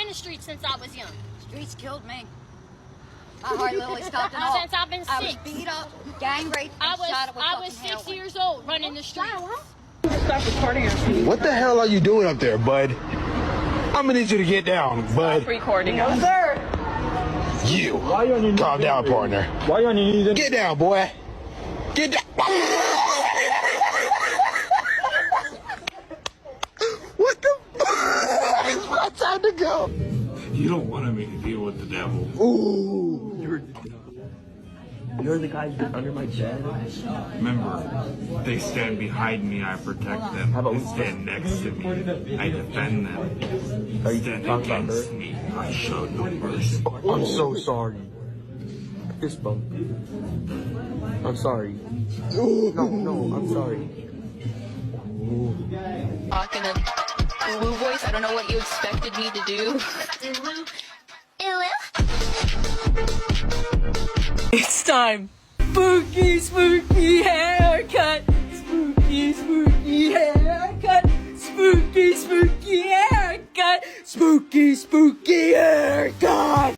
in the streets since I was young. Streets killed me. My heart literally stopped and all. Since I've been 6. I was beat up, gang raped, and shot with I was fucking 6 heroin. years old running the streets. What the hell are you doing up there, bud? I'm gonna need you to get down, bud. Recording us. Sir. You. Calm down, partner. Why you on your knees? Get down, boy. Get down. What the fuck? It's my time to go. You don't want to make a deal with the devil. Ooh. You're the guy who's under my bed. Remember, they stand behind me, I protect them. They stand next to me, I defend them. Are you Stand talking about against her? me, I show no mercy. I'm so sorry. Fist bump. I'm sorry. No, I'm sorry. Talking a woo voice. I don't know what you expected me to do. It's time. Spooky, spooky haircut. Spooky, spooky haircut. Spooky, spooky haircut. Spooky, spooky haircut.